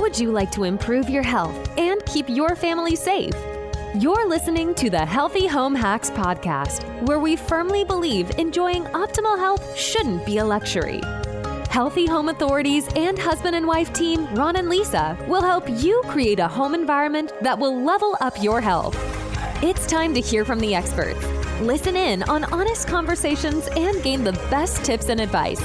would you like to improve your health and keep your family safe? You're listening to the Healthy Home Hacks Podcast, where we firmly believe enjoying optimal health shouldn't be a luxury. Healthy Home Authorities and husband and wife team Ron and Lisa will help you create a home environment that will level up your health. It's time to hear from the experts. Listen in on honest conversations and gain the best tips and advice.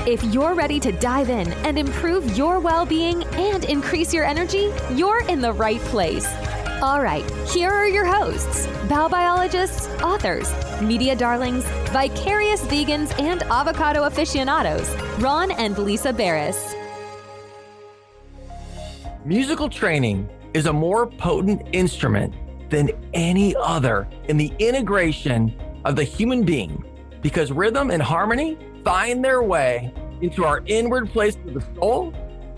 If you're ready to dive in and improve your well-being and increase your energy, you're in the right place. All right, here are your hosts, biobiologists, authors, media darlings, vicarious vegans, and avocado aficionados, Ron and Lisa Barris. Musical training is a more potent instrument than any other in the integration of the human being, because rhythm and harmony find their way into our inward place of the soul,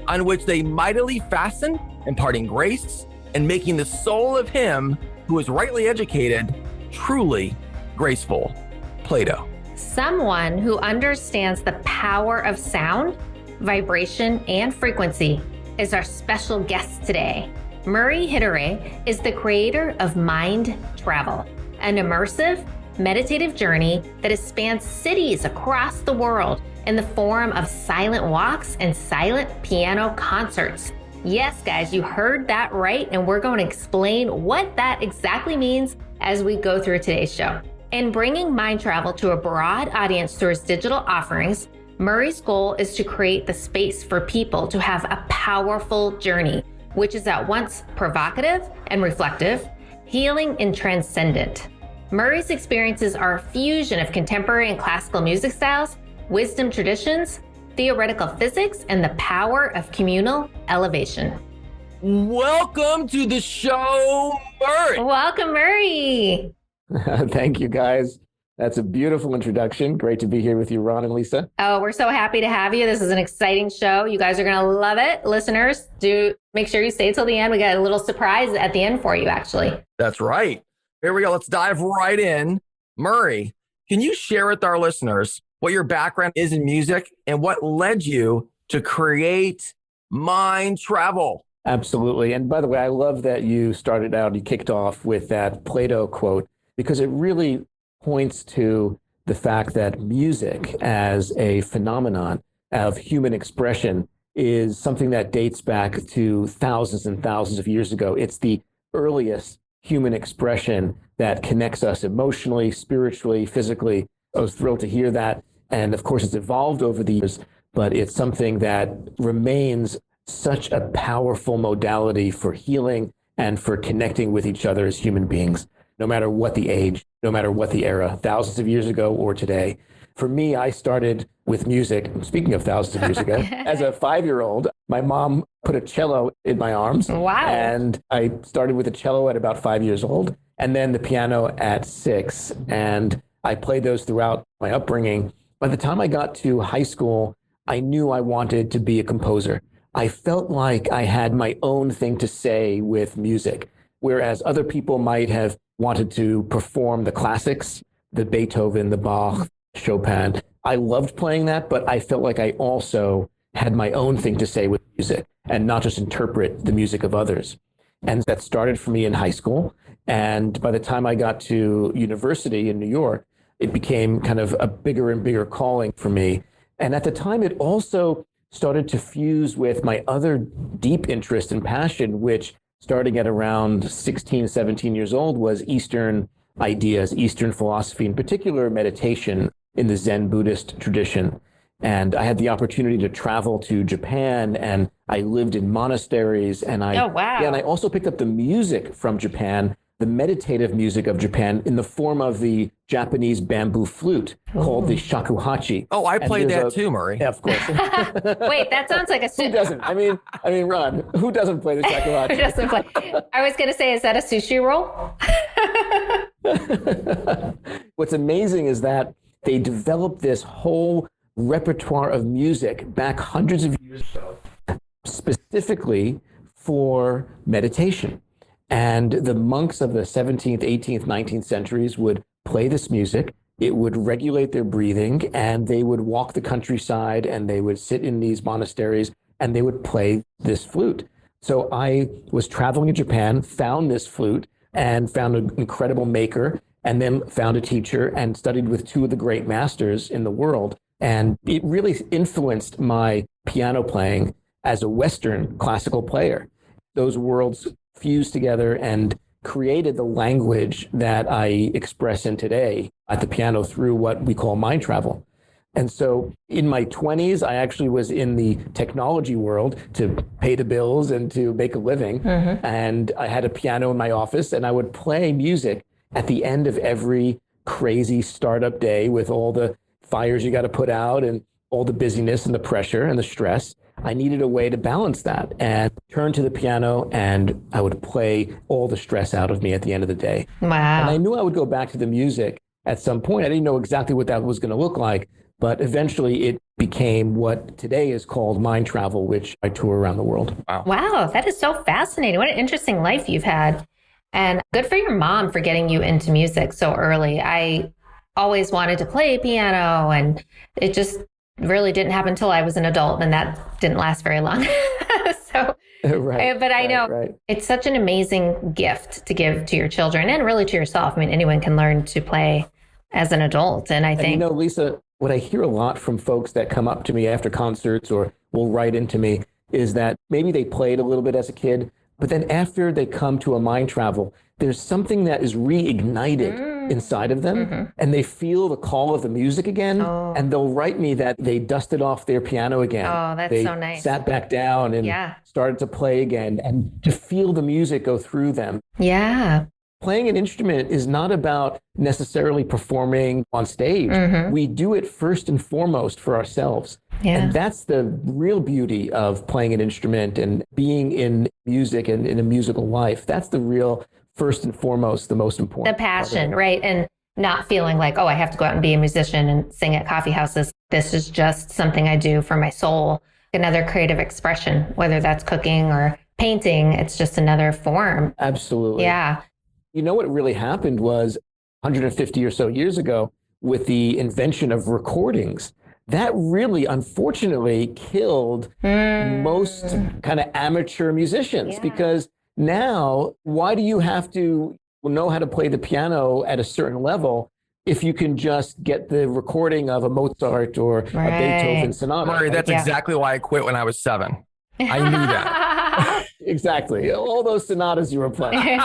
on which they mightily fasten, imparting grace and making the soul of him who is rightly educated truly graceful. Plato. Someone who understands the power of sound, vibration, and frequency is our special guest today. Murray Hidary is the creator of MindTravel, an immersive, meditative journey that has spanned cities across the world in the form of silent walks and silent piano concerts. Yes, guys, you heard that right, and we're going to explain what that exactly means as we go through today's show. In bringing MindTravel to a broad audience through his digital offerings, Murray's goal is to create the space for people to have a powerful journey, which is at once provocative and reflective, healing and transcendent. Murray's experiences are a fusion of contemporary and classical music styles, wisdom traditions, theoretical physics, and the power of communal elevation. Welcome to the show, Murray. Welcome, Murray. Thank you, guys. That's a beautiful introduction. Great to be here with you, Ron and Lisa. Oh, we're so happy to have you. This is an exciting show. You guys are going to love it. Listeners, do make sure you stay till the end. We got a little surprise at the end for you, actually. That's right. Here we go. Let's dive right in. Murray, can you share with our listeners what your background is in music and what led you to create MindTravel? Absolutely. And by the way, I love that you kicked off with that Plato quote, because it really points to the fact that music as a phenomenon of human expression is something that dates back to thousands and thousands of years ago. It's the earliest human expression that connects us emotionally, spiritually, physically. I was thrilled to hear that. And of course, it's evolved over the years, but it's something that remains such a powerful modality for healing and for connecting with each other as human beings, no matter what the age, no matter what the era, thousands of years ago or today. For me, I started with music, speaking of thousands of years ago, as a 5-year-old. My mom put a cello in my arms. Wow. And I started with a cello at about 5 years old, and then the piano at 6. And I played those throughout my upbringing. By the time I got to high school, I knew I wanted to be a composer. I felt like I had my own thing to say with music, whereas other people might have wanted to perform the classics, the Beethoven, the Bach, Chopin. I loved playing that, but I felt like I also had my own thing to say with music and not just interpret the music of others. And that started for me in high school. And by the time I got to university in New York, it became kind of a bigger and bigger calling for me. And at the time, it also started to fuse with my other deep interest and passion, which starting at around 16, 17 years old was Eastern ideas, Eastern philosophy, in particular meditation in the Zen Buddhist tradition. And I had the opportunity to travel to Japan, and I lived in monasteries. And I also picked up the music from Japan, the meditative music of Japan, in the form of the Japanese bamboo flute called the shakuhachi. Oh, I played that too, Murray. Yeah, of course. Wait, that sounds like a... Who doesn't? I mean, Ron, who doesn't play the shakuhachi? Who doesn't play? I was going to say, is that a sushi roll? What's amazing is that they developed this whole repertoire of music back hundreds of years ago, specifically for meditation. And the monks of the 17th, 18th, 19th centuries would play this music. It would regulate their breathing, and they would walk the countryside, and they would sit in these monasteries, and they would play this flute. So I was traveling in Japan, found this flute and found an incredible maker, and then found a teacher and studied with two of the great masters in the world. And it really influenced my piano playing as a Western classical player. Those worlds fused together and created the language that I express in today at the piano through what we call MindTravel. And so in my 20s, I actually was in the technology world to pay the bills and to make a living. And I had a piano in my office, and I would play music at the end of every crazy startup day with all the fires you got to put out and all the busyness and the pressure and the stress. I needed a way to balance that and turn to the piano, and I would play all the stress out of me at the end of the day. Wow. And I knew I would go back to the music at some point. I didn't know exactly what that was going to look like, but eventually it became what today is called MindTravel, which I tour around the world. Wow, that is so fascinating. What an interesting life you've had. And good for your mom for getting you into music so early. I always wanted to play piano, and it just really didn't happen until I was an adult, and that didn't last very long. But I know it's such an amazing gift to give to your children and really to yourself. I mean, anyone can learn to play as an adult. And I think, you know, Lisa, what I hear a lot from folks that come up to me after concerts or will write into me is that maybe they played a little bit as a kid, but then after they come to a MindTravel, there's something that is reignited inside of them, and they feel the call of the music again, and they'll write me that they dusted off their piano again. Oh, that's they so nice. Sat back down and started to play again, and to feel the music go through them. Yeah. Playing an instrument is not about necessarily performing on stage. We do it first and foremost for ourselves. And that's the real beauty of playing an instrument and being in music and in a musical life. That's the real, first and foremost, the most important. The passion, right? And not feeling like, oh, I have to go out and be a musician and sing at coffee houses. This is just something I do for my soul. Another creative expression, whether that's cooking or painting, it's just another form. Absolutely. Yeah. You know what really happened was 150 or so years ago with the invention of recordings. That really, unfortunately, killed most kind of amateur musicians because now, why do you have to know how to play the piano at a certain level if you can just get the recording of a Mozart or a Beethoven sonata? Murray, that's exactly why I quit when I was 7. I knew that. Exactly. All those sonatas you were playing.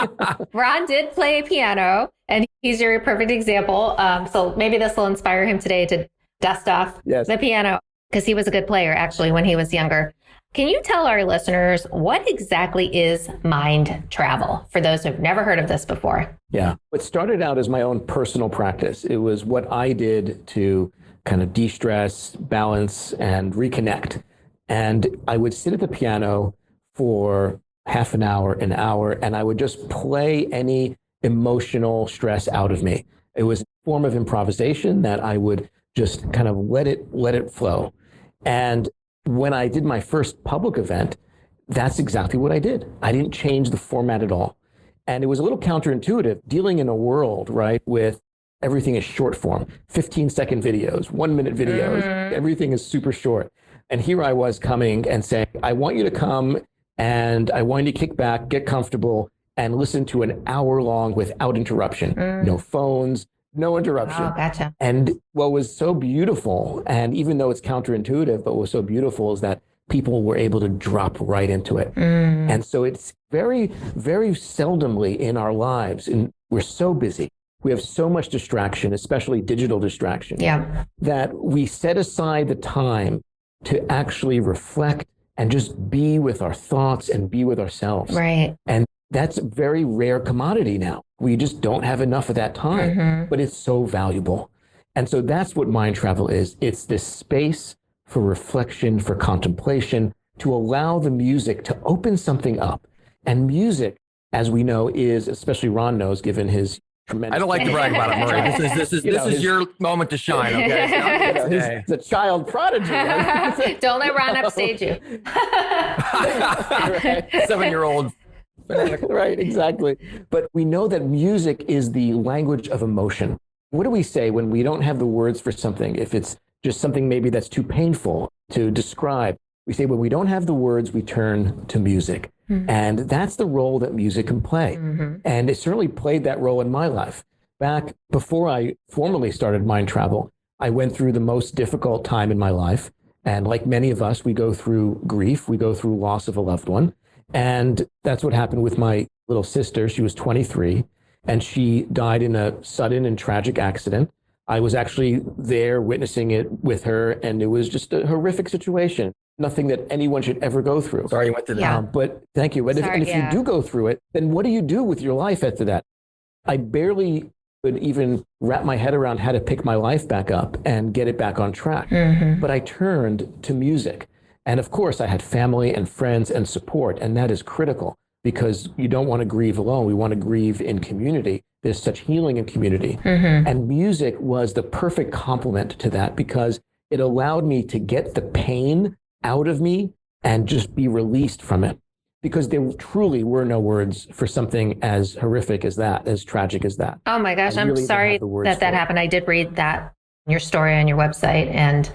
Ron did play piano, and he's your perfect example. So maybe this will inspire him today to dust off the piano, because he was a good player, actually, when he was younger. Can you tell our listeners what exactly is MindTravel for those who've never heard of this before? Yeah. It started out as my own personal practice. It was what I did to kind of de-stress, balance, and reconnect. And I would sit at the piano for half an hour, and I would just play any emotional stress out of me. It was a form of improvisation that I would just kind of let it flow. And when I did my first public event, that's exactly what I did. I didn't change the format at all. And it was a little counterintuitive dealing in a world, right, with everything is short form, 15-second videos, 1-minute videos, everything is super short. And here I was coming and saying, I want you to come and I want you to kick back, get comfortable, and listen to an hour long without interruption. No phones, no interruption. Oh, gotcha. And what was so beautiful, and even though it's counterintuitive, but what was so beautiful is that people were able to drop right into it. And so it's very, very seldomly in our lives, and we're so busy. We have so much distraction, especially digital distraction, that we set aside the time to actually reflect and just be with our thoughts and be with ourselves. Right. And that's a very rare commodity now. We just don't have enough of that time, but it's so valuable. And so that's what MindTravel is. It's this space for reflection, for contemplation, to allow the music to open something up. And music, as we know, is, especially Ron knows, given his tremendous... I don't like to brag about it, Murray. This is your moment to shine, okay? He's a child prodigy. Right? Don't let Ron upstage you. 7-year-old. Right, exactly. But we know that music is the language of emotion. What do we say when we don't have the words for something? If it's just something maybe that's too painful to describe, we say when we don't have the words, we turn to music. And that's the role that music can play. And it certainly played that role in my life. Back before I formally started MindTravel, I went through the most difficult time in my life. And like many of us, we go through grief, we go through loss of a loved one. And that's what happened with my little sister. She was 23 and she died in a sudden and tragic accident. I was actually there witnessing it with her, and it was just a horrific situation. Nothing that anyone should ever go through. Sorry you went through that. But thank you. But if you do go through it, then what do you do with your life after that? I barely could even wrap my head around how to pick my life back up and get it back on track. But I turned to music. And of course, I had family and friends and support, and that is critical because you don't want to grieve alone. We want to grieve in community. There's such healing in community. And music was the perfect complement to that because it allowed me to get the pain out of me and just be released from it. Because there truly were no words for something as horrific as that, as tragic as that. Oh my gosh, I'm sorry that happened. I did read that, your story on your website. And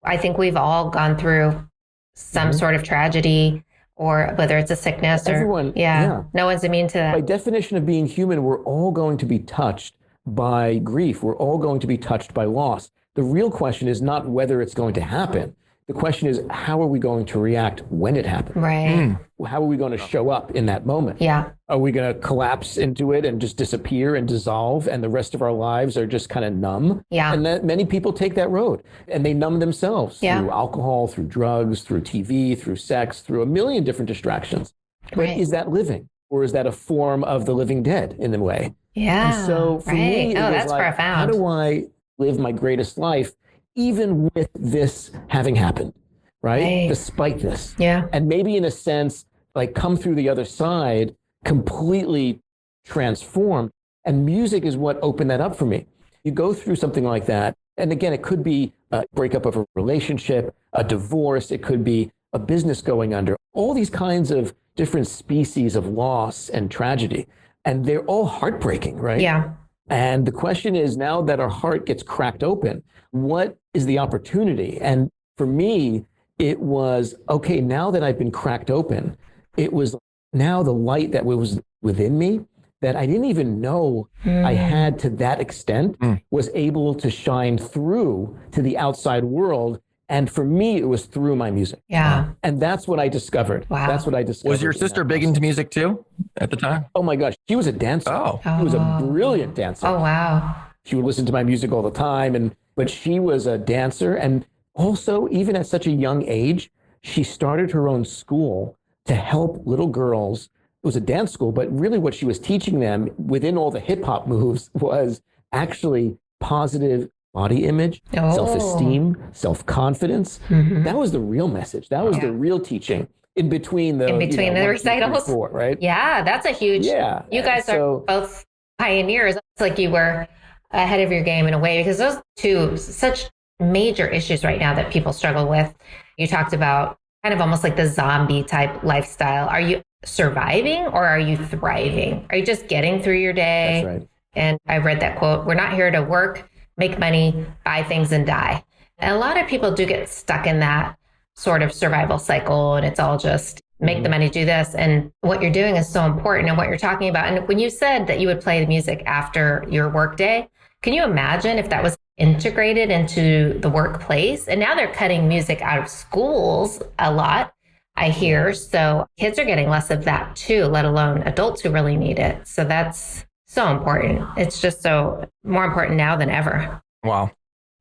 I think we've all gone through some sort of tragedy, or whether it's a sickness or everyone, no one's immune to that. By definition of being human, we're all going to be touched by grief. We're all going to be touched by loss. The real question is not whether it's going to happen. The question is, how are we going to react when it happens? Right. How are we going to show up in that moment? Yeah. Are we going to collapse into it and just disappear and dissolve, and the rest of our lives are just kind of numb? Yeah. And that many people take that road, and they numb themselves through alcohol, through drugs, through TV, through sex, through a million different distractions. But is that living, or is that a form of the living dead in a way? Yeah. And so for me, it was that's like, profound. how do I live my greatest life, even with this having happened, right? Despite this. Yeah. And maybe in a sense, like come through the other side completely transformed. And music is what opened that up for me. You go through something like that. And again, it could be a breakup of a relationship, a divorce. It could be a business going under. All these kinds of different species of loss and tragedy. And they're all heartbreaking, right? Yeah. And the question is, now that our heart gets cracked open, what is the opportunity? And for me, it was, okay, now that I've been cracked open, it was now the light that was within me that I didn't even know I had to that extent was able to shine through to the outside world. And for me, it was through my music. Yeah. And that's what I discovered. Wow. That's what I discovered. Was your sister big into music too at the time? Oh my gosh. She was a dancer. Oh. She was a brilliant dancer. Oh, wow. She would listen to my music all the time. But she was a dancer. And also, even at such a young age, she started her own school to help little girls. It was a dance school, but really what she was teaching them within all the hip hop moves was actually positive body image, self-esteem, self-confidence. That was the real message. That was the real teaching in between the recitals. 1, 2, 3, 4, right? Yeah, that's a huge, you guys are both pioneers. It's like you were ahead of your game in a way, because those two, such major issues right now that people struggle with. You talked about kind of almost like the zombie type lifestyle. Are you surviving or are you thriving? Are you just getting through your day? That's right. And I read that quote, we're not here to work, make money, buy things and die. And a lot of people do get stuck in that sort of survival cycle, and it's all just make the money, do this. And what you're doing is so important, and what you're talking about. And when you said that you would play the music after your workday, can you imagine if that was integrated into the workplace? And now they're cutting music out of schools a lot, I hear. So kids are getting less of that too, let alone adults who really need it. So that's so important. It's just so more important now than ever. Wow.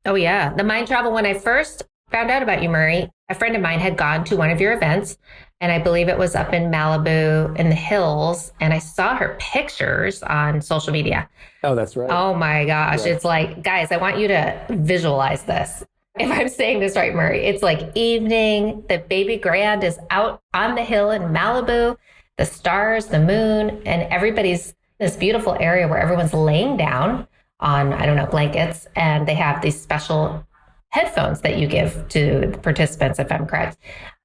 Oh yeah. The MindTravel, when I first found out about you, Murray, a friend of mine had gone to one of your events, and I believe it was up in Malibu in the hills. And I saw her pictures on social media. Oh, that's right. Oh my gosh. Right. It's like, guys, I want you to visualize this. If I'm saying this right, Murray, it's like evening, the baby grand is out on the hill in Malibu, the stars, the moon, and everybody's this beautiful area where everyone's laying down on, I don't know, blankets, and they have these special headphones that you give to the participants, if I'm correct.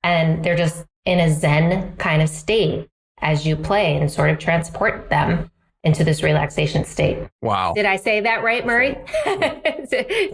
And they're just in a Zen kind of state as you play and sort of transport them into this relaxation state. Wow. Did I say that right, Murray?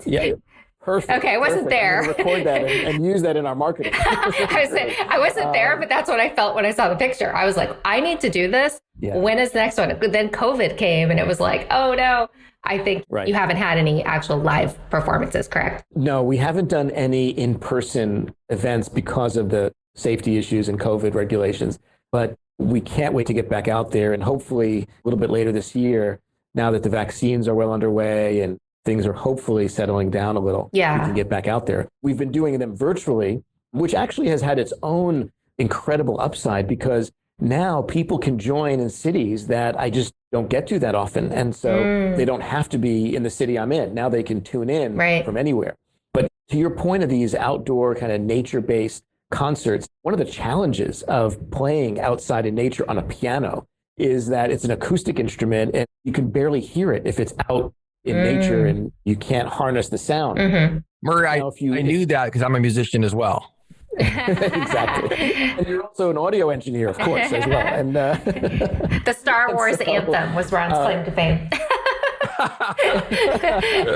Yeah. Perfect. Okay, I wasn't perfect. there. I'm gonna record that and use that in our marketing. I wasn't there, but that's what I felt when I saw the picture. I was like, I need to do this. Yeah. When is the next one? Then COVID came and it was like, oh no. I think you haven't had any actual live performances, correct? No, we haven't done any in-person events because of the safety issues and COVID regulations, but we can't wait to get back out there, and hopefully a little bit later this year, now that the vaccines are well underway and things are hopefully settling down a little, we can get back out there. We've been doing them virtually, which actually has had its own incredible upside, because now people can join in cities that I just don't get to that often. And so they don't have to be in the city I'm in. Now they can tune in from anywhere. But to your point of these outdoor kind of nature-based concerts, one of the challenges of playing outside in nature on a piano is that it's an acoustic instrument and you can barely hear it if it's out in nature and you can't harness the sound. Murray, I knew that because I'm a musician as well. Exactly. And you're also an audio engineer, of course, as well. And the Star Wars anthem was Ron's claim to fame.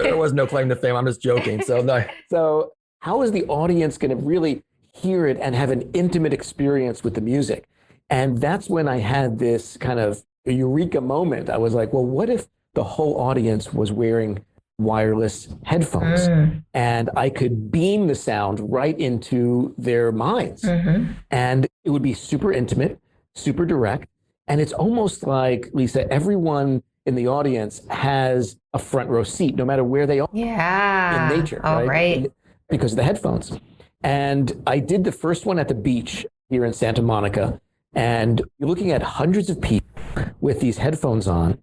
There was no claim to fame. I'm just joking. So how is the audience going to really hear it and have an intimate experience with the music? And that's when I had this kind of eureka moment. I was like, well, what if the whole audience was wearing wireless headphones and I could beam the sound right into their minds? And it would be super intimate, super direct. And it's almost like, Lisa, everyone in the audience has a front row seat, no matter where they are in nature, right? Because of the headphones. And I did the first one at the beach here in Santa Monica. And you're looking at hundreds of people with these headphones on.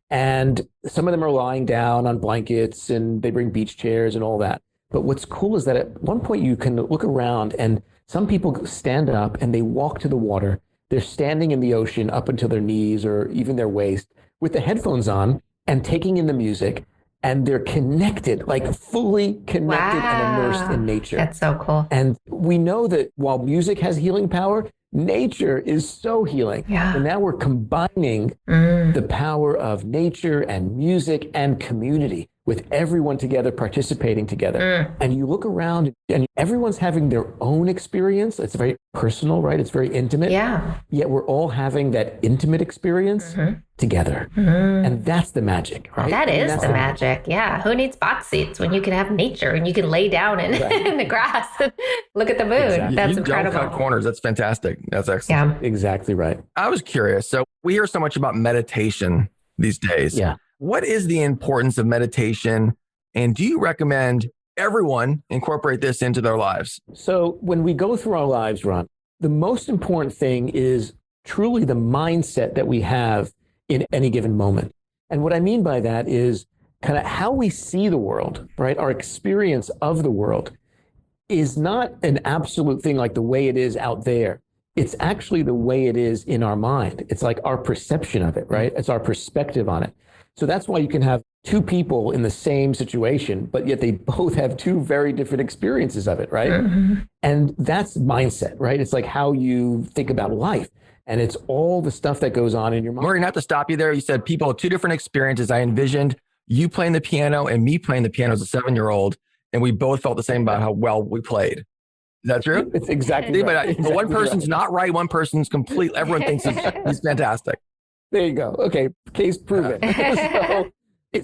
And some of them are lying down on blankets and they bring beach chairs and all that. But what's cool is that at one point you can look around and some people stand up and they walk to the water. They're standing in the ocean up until their knees or even their waist with the headphones on and taking in the music. And they're connected, like fully connected and immersed in nature. That's so cool. And we know that while music has healing power, nature is so healing. And now we're combining the power of nature and music and community with everyone together, participating together. And you look around and everyone's having their own experience. It's very personal, right? It's very intimate. Yet we're all having that intimate experience together. And that's the magic, right? That is the magic. Yeah. Who needs box seats when you can have nature and you can lay down in the grass and look at the moon? That's incredible. Don't cut corners. That's fantastic. That's excellent. Yeah, exactly right. I was curious. So we hear so much about meditation these days. What is the importance of meditation? And do you recommend everyone incorporate this into their lives? So when we go through our lives, Ron, the most important thing is truly the mindset that we have in any given moment. And what I mean by that is kind of how we see the world, right? Our experience of the world is not an absolute thing like the way it is out there. It's actually the way it is in our mind. It's like our perception of it, right? It's our perspective on it. So that's why you can have two people in the same situation, but yet they both have two very different experiences of it, right? And that's mindset, right? It's like how you think about life. And it's all the stuff that goes on in your mind. Murray, not to stop you there, you said people have two different experiences. I envisioned you playing the piano and me playing the piano as a 7-year-old, and we both felt the same about how well we played. Is that true? It's exactly right. But one person's not right, one person's complete. Everyone thinks he's fantastic. There you go. Okay, case proven.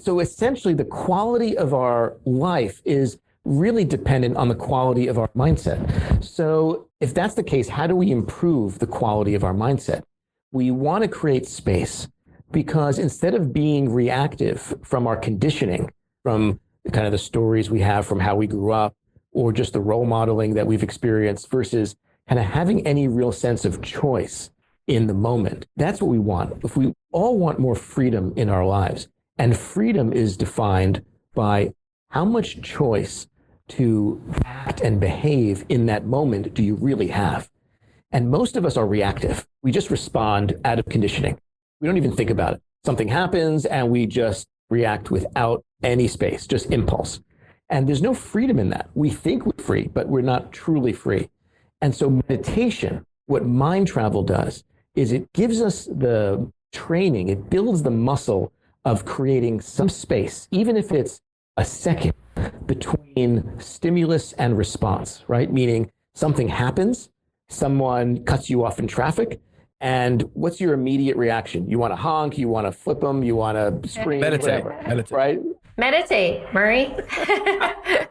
So essentially, the quality of our life is really dependent on the quality of our mindset. So if that's the case, how do we improve the quality of our mindset? We want to create space, because instead of being reactive from our conditioning, from kind of the stories we have from how we grew up, or just the role modeling that we've experienced, versus kind of having any real sense of choice in the moment. That's what we want. If we all want more freedom in our lives, and freedom is defined by how much choice to act and behave in that moment do you really have? And most of us are reactive. We just respond out of conditioning. We don't even think about it. Something happens and we just react without any space, just impulse. And there's no freedom in that. We think we're free, but we're not truly free. And so meditation, what MindTravel does, is it gives us the training, it builds the muscle of creating some space, even if it's a second, between stimulus and response, right? Meaning something happens, someone cuts you off in traffic, and what's your immediate reaction? You want to honk, you want to flip them, you want to scream, Meditate. whatever, Meditate. right? Meditate, Murray.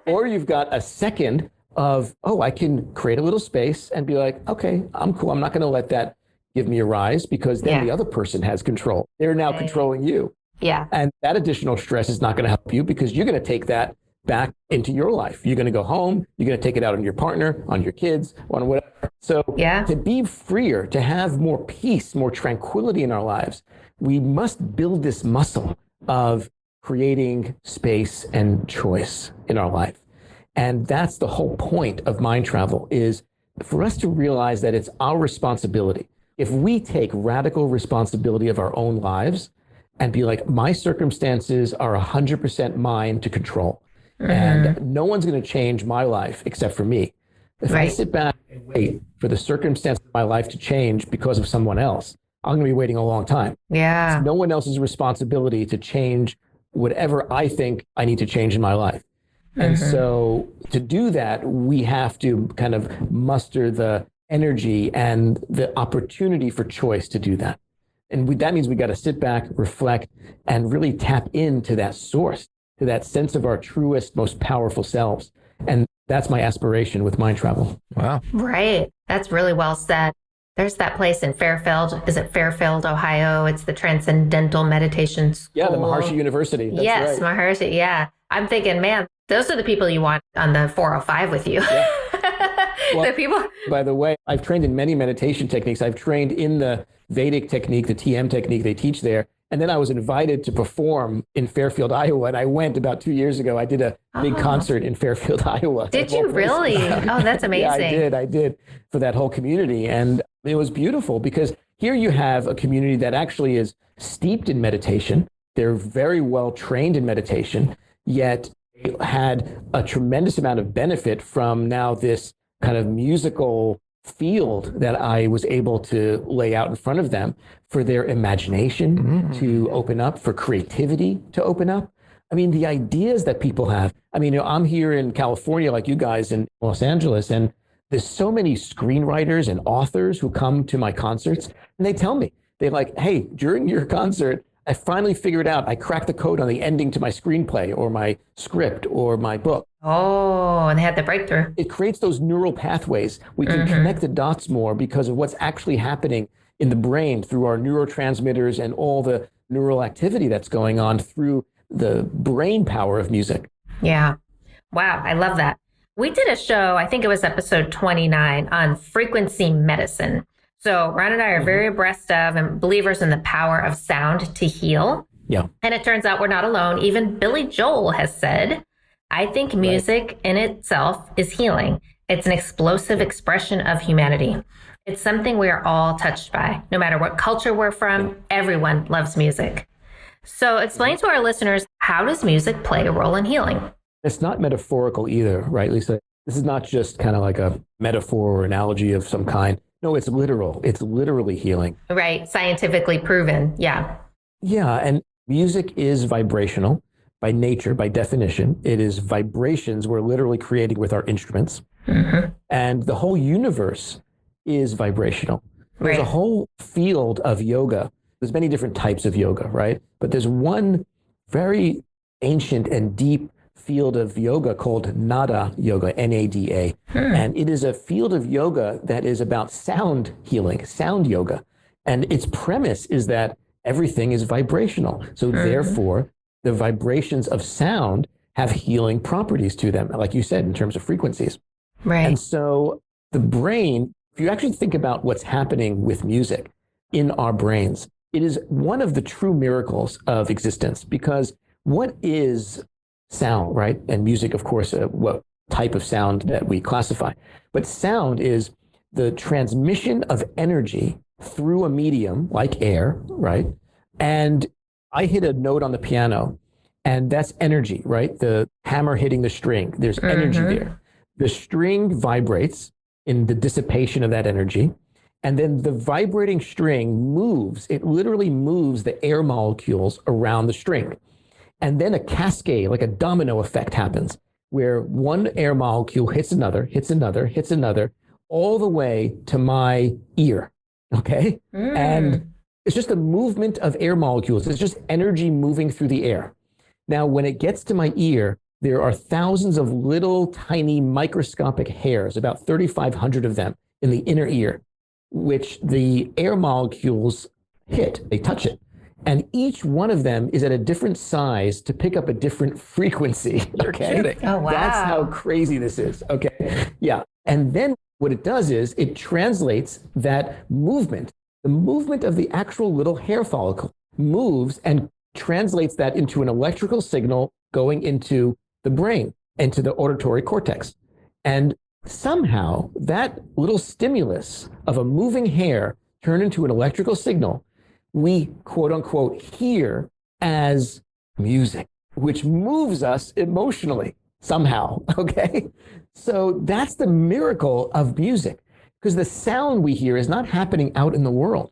Or you've got a second of, oh, I can create a little space and be like, okay, I'm cool. I'm not going to let that give me a rise, because then the other person has control. They're now controlling you. Yeah. And that additional stress is not going to help you, because you're going to take that back into your life. You're going to go home. You're going to take it out on your partner, on your kids, on whatever. So to be freer, to have more peace, more tranquility in our lives, we must build this muscle of creating space and choice in our life. And that's the whole point of mind travel, is for us to realize that it's our responsibility. If we take radical responsibility of our own lives and be like, my circumstances are 100% mine to control, and no one's going to change my life except for me. If I sit back and wait for the circumstances of my life to change because of someone else, I'm going to be waiting a long time. Yeah. It's no one else's responsibility to change whatever I think I need to change in my life. And so to do that, we have to kind of muster the energy and the opportunity for choice to do that. And that means we got to sit back, reflect, and really tap into that source, to that sense of our truest, most powerful selves. And that's my aspiration with mind travel. Wow. Right. That's really well said. There's that place in Fairfield. Is it Fairfield, Ohio? It's the Transcendental Meditation School. Yeah, the Maharishi University. That's yes, right. Maharishi. Yeah. I'm thinking, man, those are the people you want on the 405 with you. Yeah. Well, the people. By the way, I've trained in many meditation techniques. I've trained in the Vedic technique, the TM technique they teach there. And then I was invited to perform in Fairfield, Iowa. And I went about 2 years ago. I did a big concert in Fairfield, Iowa. Did you really? Oh, that's amazing. Yeah, I did for that whole community. And it was beautiful, because here you have a community that actually is steeped in meditation. They're very well trained in meditation, yet they had a tremendous amount of benefit from now this kind of musical field that I was able to lay out in front of them for their imagination to open up, for creativity to open up. I mean, the ideas that people have. I mean, I'm here in California, like you guys in Los Angeles, and there's so many screenwriters and authors who come to my concerts, and they tell me, they're like, hey, during your concert, I finally figured out, I cracked the code on the ending to my screenplay or my script or my book. Oh, and they had the breakthrough. It creates those neural pathways. We can connect the dots more because of what's actually happening in the brain through our neurotransmitters and all the neural activity that's going on through the brain power of music. Yeah. Wow. I love that. We did a show, I think it was episode 29, on frequency medicine. So Ron and I are very abreast of and believers in the power of sound to heal. Yeah. And it turns out we're not alone. Even Billy Joel has said, I think music in itself is healing. It's an explosive expression of humanity. It's something we are all touched by. No matter what culture we're from, everyone loves music. So explain to our listeners, how does music play a role in healing? It's not metaphorical either, right, Lisa? This is not just kind of like a metaphor or analogy of some kind. No, it's literal. It's literally healing. Right. Scientifically proven. Yeah. Yeah. And music is vibrational by nature, by definition. It is vibrations we're literally creating with our instruments. And the whole universe is vibrational. There's a whole field of yoga. There's many different types of yoga, right? But there's one very ancient and deep field of yoga called Nada yoga, N-A-D-A. And it is a field of yoga that is about sound healing, sound yoga. And its premise is that everything is vibrational. So therefore, the vibrations of sound have healing properties to them, like you said, in terms of frequencies. Right. And so the brain, if you actually think about what's happening with music in our brains, it is one of the true miracles of existence, because what is sound, right? And music, of course, what type of sound that we classify. But sound is the transmission of energy through a medium like air, right? And I hit a note on the piano, and that's energy, right? The hammer hitting the string, there's energy there. The string vibrates in the dissipation of that energy. And then the vibrating string moves, it literally moves the air molecules around the string. And then a cascade, like a domino effect happens. where one air molecule hits another, hits another, hits another, all the way to my ear. Okay. And it's just a movement of air molecules. It's just energy moving through the air. Now, when it gets to my ear, there are thousands of little tiny microscopic hairs, about 3,500 of them in the inner ear, which the air molecules hit, they touch it. And each one of them is at a different size to pick up a different frequency. You're kidding. Oh, wow. That's how crazy this is. Okay. Yeah. And then what it does is it translates that movement, the movement of the actual little hair follicle moves and translates that into an electrical signal going into the brain, into the auditory cortex. And somehow that little stimulus of a moving hair turned into an electrical signal we quote unquote hear as music, which moves us emotionally somehow. Okay. So that's the miracle of music, because the sound we hear is not happening out in the world.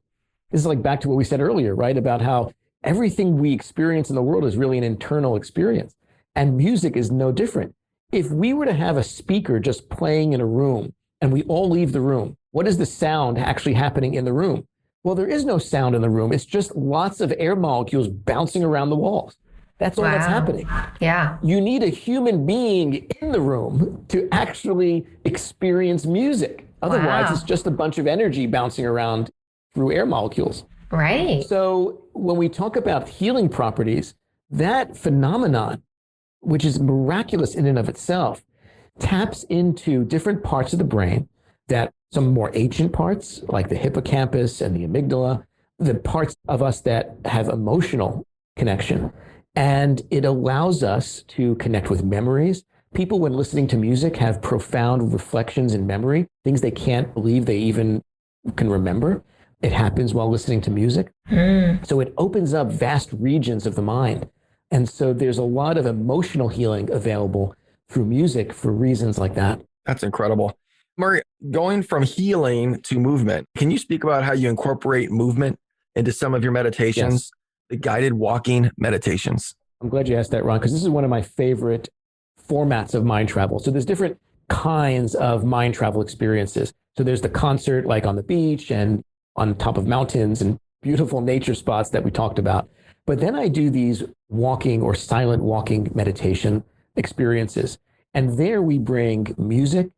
This is like back to what we said earlier, right? About how everything we experience in the world is really an internal experience. And music is no different. If we were to have a speaker just playing in a room and we all leave the room, what is the sound actually happening in the room? Well, there is no sound in the room. It's just lots of air molecules bouncing around the walls. That's all that's happening. Yeah. You need a human being in the room to actually experience music. Otherwise, it's just a bunch of energy bouncing around through air molecules. Right. So when we talk about healing properties, that phenomenon, which is miraculous in and of itself, taps into different parts of the brain, that some more ancient parts like the hippocampus and the amygdala, the parts of us that have emotional connection. And it allows us to connect with memories. People, when listening to music, have profound reflections in memory, things they can't believe they even can remember. It happens while listening to music. So it opens up vast regions of the mind. And so there's a lot of emotional healing available through music for reasons like that. That's incredible. Murray, going from healing to movement, can you speak about how you incorporate movement into some of your meditations, Yes. the guided walking meditations? I'm glad you asked that, Ron, because this is one of my favorite formats of mind travel. So there's different kinds of mind travel experiences. So there's the concert, like on the beach and on top of mountains and beautiful nature spots that we talked about. But then I do these walking or silent walking meditation experiences. And there we bring music,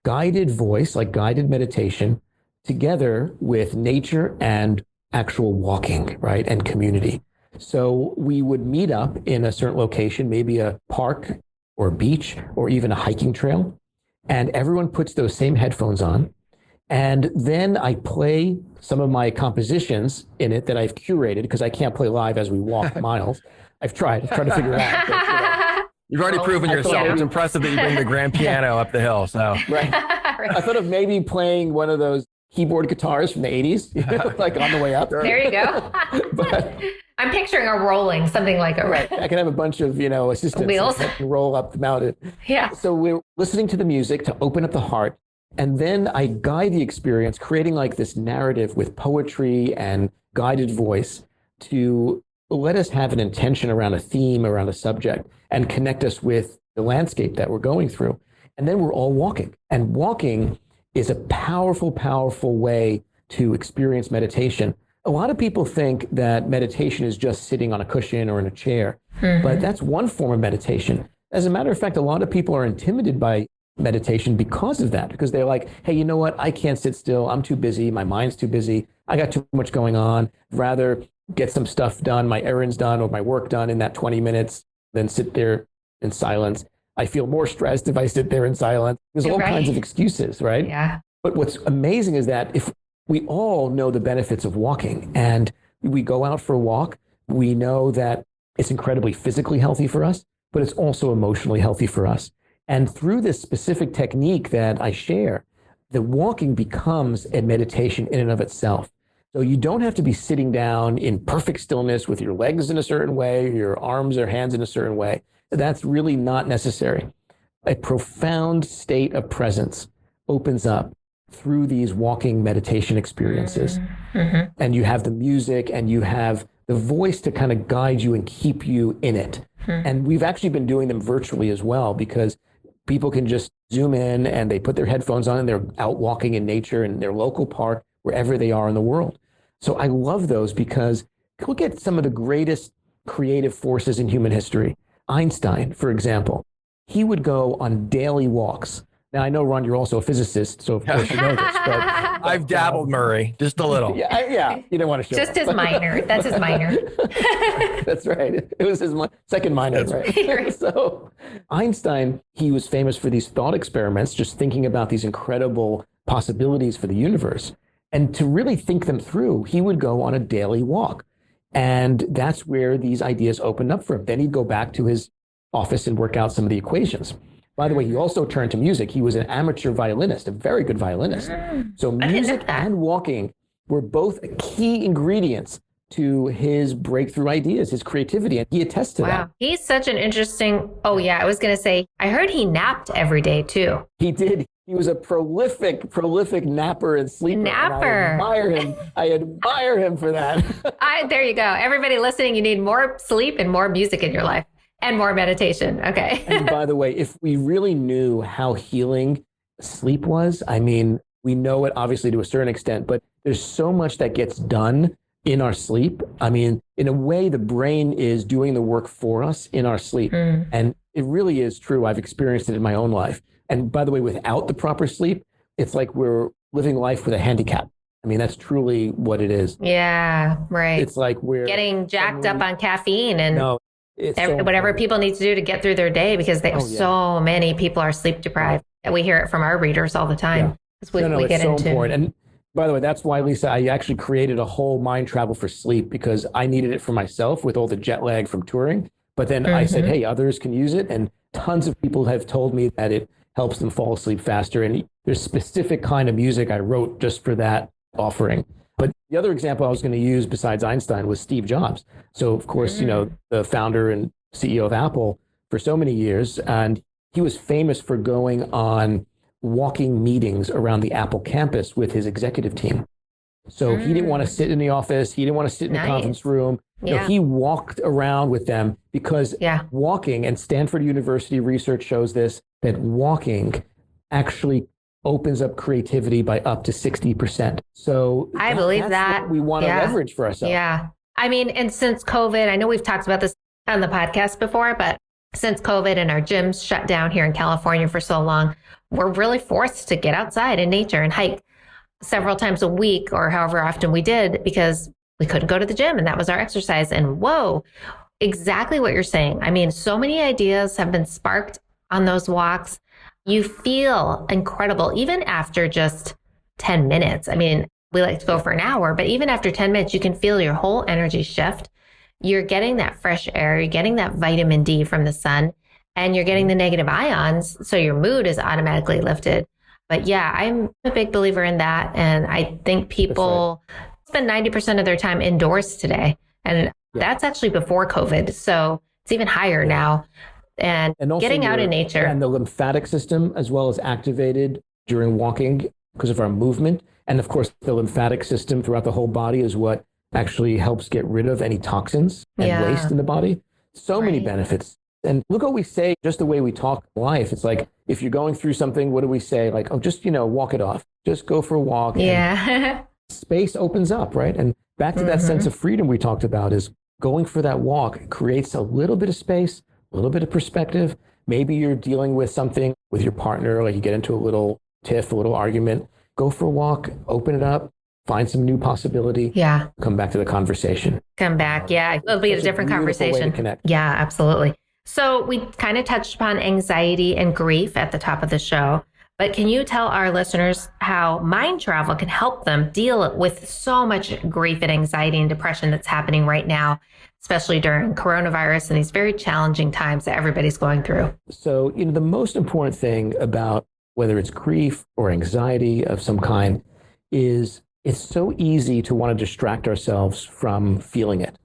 guided voice, like guided meditation, together with nature and actual walking, right? And community. So we would meet up in a certain location, maybe a park or a beach or even a hiking trail. And everyone puts those same headphones on. And then I play some of my compositions in it that I've curated, because I can't play live as we walk miles. I've tried to figure it out. But, You've already proven yourself. It's impressive that you bring the grand piano up the hill. So right. I thought of maybe playing one of those keyboard guitars from the 80s, like on the way up. There you go. But, I'm picturing a rolling, something like a right. I can have a bunch of, assistants Wheels. that can roll up the mountain. Yeah. So we're listening to the music to open up the heart. And then I guide the experience, creating like this narrative with poetry and guided voice to let us have an intention around a theme, around a subject, and connect us with the landscape that we're going through. And then we're all walking. And walking is a powerful, powerful way to experience meditation. A lot of people think that meditation is just sitting on a cushion or in a chair, but that's one form of meditation. As a matter of fact, a lot of people are intimidated by meditation because of that, because they're like, hey, you know what? I can't sit still. I'm too busy. My mind's too busy. I got too much going on. Rather get some stuff done, my errands done or my work done in that 20 minutes than sit there in silence. I feel more stressed if I sit there in silence. There's all kinds of excuses, right? Yeah. But what's amazing is that if we all know the benefits of walking and we go out for a walk, we know that it's incredibly physically healthy for us, but it's also emotionally healthy for us. And through this specific technique that I share, the walking becomes a meditation in and of itself. So you don't have to be sitting down in perfect stillness with your legs in a certain way, your arms or hands in a certain way. That's really not necessary. A profound state of presence opens up through these walking meditation experiences. And you have the music and you have the voice to kind of guide you and keep you in it. And we've actually been doing them virtually as well, because people can just zoom in and they put their headphones on and they're out walking in nature in their local park, wherever they are in the world. So I love those because look at some of the greatest creative forces in human history. Einstein, for example, he would go on daily walks. Now, I know, Ron, you're also a physicist, so of course you know this. But I've dabbled, Murray, just a little. Yeah, you didn't want to show Just his minor. That's his minor. That's right. It was his second minor, right? So Einstein, he was famous for these thought experiments, just thinking about these incredible possibilities for the universe. And to really think them through, he would go on a daily walk. And that's where these ideas opened up for him. Then he'd go back to his office and work out some of the equations. By the way, he also turned to music. He was an amateur violinist, a very good violinist. So music and walking were both key ingredients to his breakthrough ideas, his creativity, and he attests to that. Wow. He's such an interesting, I was going to say, I heard he napped every day too. He did. He was a prolific napper and sleeper. Napper. And I admire him for that. There you go. Everybody listening, you need more sleep and more music in your life and more meditation. Okay. And by the way, if we really knew how healing sleep was, I mean, we know it obviously to a certain extent, but there's so much that gets done in our sleep. I mean, in a way, the brain is doing the work for us in our sleep. And it really is true. I've experienced it in my own life. And by the way, without the proper sleep, it's like we're living life with a handicap. I mean, that's truly what it is. Yeah, right. It's like we're getting jacked up on caffeine and whatever important. People need to do to get through their day, because so many people are sleep deprived. And we hear it from our readers all the time. Yeah. It's so important. And by the way, that's why, Lisa, I actually created a whole MindTravel for sleep, because I needed it for myself with all the jet lag from touring. But then I said, hey, others can use it. And tons of people have told me that it helps them fall asleep faster. And there's specific kind of music I wrote just for that offering. But the other example I was going to use besides Einstein was Steve Jobs. So of course, the founder and CEO of Apple for so many years. And he was famous for going on walking meetings around the Apple campus with his executive team. So he didn't want to sit in the office. He didn't want to sit in the conference room. Yeah. He walked around with them, because walking, and Stanford University research shows this, that walking actually opens up creativity by up to 60%. So I believe that we want to leverage for ourselves. Yeah. I mean, and since COVID, I know we've talked about this on the podcast before, but since COVID and our gyms shut down here in California for so long, we're really forced to get outside in nature and hike several times a week, or however often we did, because we couldn't go to the gym and that was our exercise. And whoa, exactly what you're saying. I mean, so many ideas have been sparked on those walks. You feel incredible, even after just 10 minutes. I mean, we like to go for an hour, but even after 10 minutes, you can feel your whole energy shift. You're getting that fresh air, you're getting that vitamin D from the sun, and you're getting the negative ions. So your mood is automatically lifted. But yeah, I'm a big believer in that. And I think people spend 90% of their time indoors today. And that's actually before COVID. So it's even higher now. And also getting out in nature. And the lymphatic system as well is activated during walking because of our movement. And of course, the lymphatic system throughout the whole body is what actually helps get rid of any toxins and waste in the body. So many benefits. And look what we say, just the way we talk life. It's like, if you're going through something, what do we say? Like, oh, just, walk it off. Just go for a walk. Yeah. Space opens up, right? And back to that sense of freedom we talked about, is going for that walk creates a little bit of space, a little bit of perspective. Maybe you're dealing with something with your partner, like you get into a little tiff, a little argument. Go for a walk, open it up, find some new possibility. Yeah. Come back to the conversation. Come back. Yeah. It'll be a different conversation. Way to connect. Yeah, absolutely. So we kind of touched upon anxiety and grief at the top of the show, but can you tell our listeners how MindTravel can help them deal with so much grief and anxiety and depression that's happening right now, especially during coronavirus and these very challenging times that everybody's going through? So, the most important thing about whether it's grief or anxiety of some kind is it's so easy to want to distract ourselves from feeling it.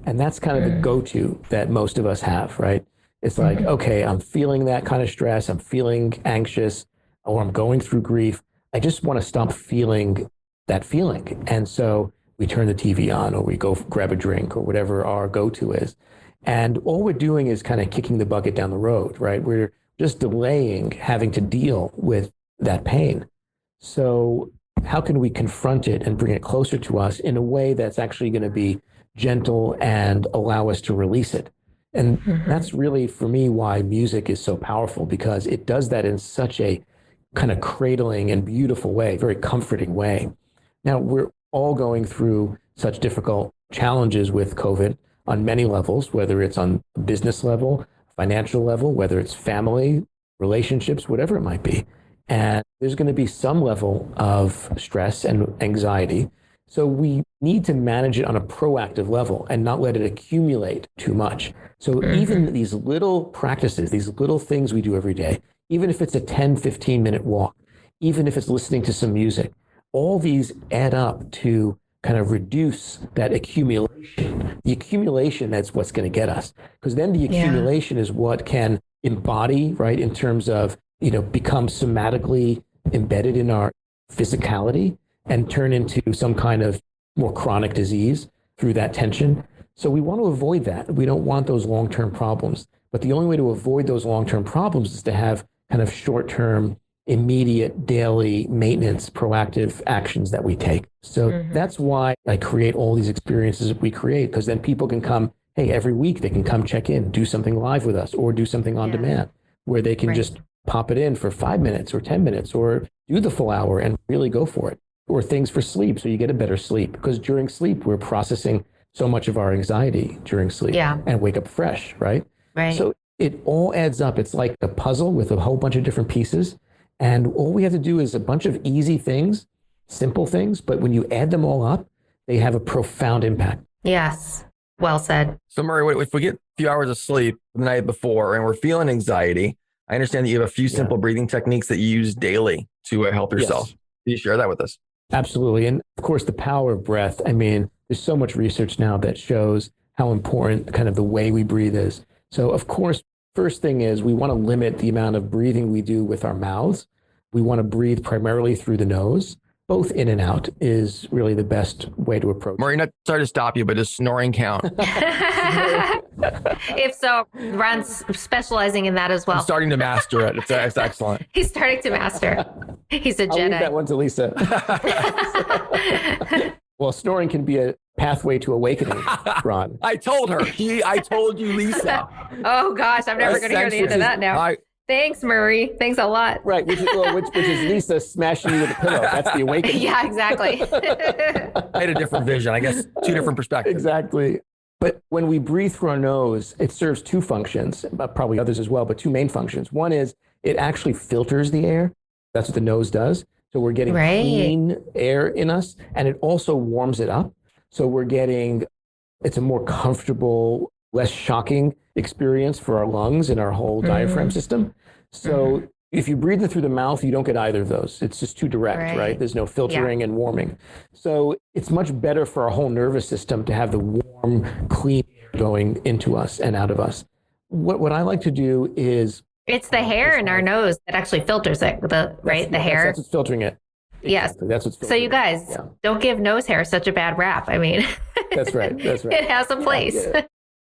And that's kind of the go-to that most of us have, right? It's like, okay, I'm feeling that kind of stress. I'm feeling anxious, or I'm going through grief. I just want to stop feeling that feeling. And so we turn the TV on, or we go grab a drink, or whatever our go-to is. And all we're doing is kind of kicking the bucket down the road, right? We're just delaying having to deal with that pain. So how can we confront it and bring it closer to us in a way that's actually going to be gentle and allow us to release it? And that's really, for me, why music is so powerful, because it does that in such a kind of cradling and beautiful way, very comforting way. Now, we're all going through such difficult challenges with COVID on many levels, whether it's on a business level, financial level, whether it's family, relationships, whatever it might be. And there's going to be some level of stress and anxiety. So we need to manage it on a proactive level and not let it accumulate too much. So even these little practices, these little things we do every day, even if it's a 10, 15-minute walk, even if it's listening to some music, all these add up to kind of reduce that accumulation. The accumulation, that's what's going to get us. Because then the accumulation is what can embody, right, in terms of, become somatically embedded in our physicality and turn into some kind of more chronic disease through that tension. So we want to avoid that. We don't want those long-term problems. But the only way to avoid those long-term problems is to have kind of short-term, immediate, daily maintenance, proactive actions that we take. So that's why I create all these experiences that we create, because then people can come, hey, every week they can come check in, do something live with us, or do something on demand where they can just pop it in for 5 minutes or 10 minutes or do the full hour and really go for it. Or things for sleep, so you get a better sleep, because during sleep, we're processing so much of our anxiety during sleep and wake up fresh, right? So it all adds up. It's like a puzzle with a whole bunch of different pieces. And all we have to do is a bunch of easy things, simple things, but when you add them all up, they have a profound impact. Yes. Well said. So Murray, if we get a few hours of sleep the night before and we're feeling anxiety, I understand that you have a few simple breathing techniques that you use daily to help yourself. Can you share that with us? Absolutely. And of course, the power of breath. I mean, there's so much research now that shows how important kind of the way we breathe is. So of course, first thing is we want to limit the amount of breathing we do with our mouths. We want to breathe primarily through the nose. Both in and out is really the best way to approach it. Murray, not sorry to stop you, but does snoring count? If so, Ron's specializing in that as well. I'm starting to master it. It's excellent. He's starting to master. He's a Jedi. I'll leave that one to Lisa. Well, snoring can be a pathway to awakening, Ron. I told her. I told you, Lisa. Oh, gosh. I'm never going to hear the end of that now. Thanks, Murray. Thanks a lot. Right, which is Lisa smashing you with a pillow. That's the awakening. Yeah, exactly. I had a different vision. I guess two different perspectives. Exactly. But when we breathe through our nose, it serves two functions, probably others as well, but two main functions. One is it actually filters the air. That's what the nose does. So we're getting clean air in us, and it also warms it up. So it's a more comfortable, less shocking experience for our lungs and our whole diaphragm system. So if you breathe in through the mouth, you don't get either of those. It's just too direct, right? There's no filtering and warming. So it's much better for our whole nervous system to have the warm, clean air going into us and out of us. What I like to do is... It's the hair in our nose that actually filters it, the hair. That's what's filtering it. Exactly. Yes. That's what's filtering so you guys, don't give nose hair such a bad rap. I mean... That's right. It has a place. Yeah.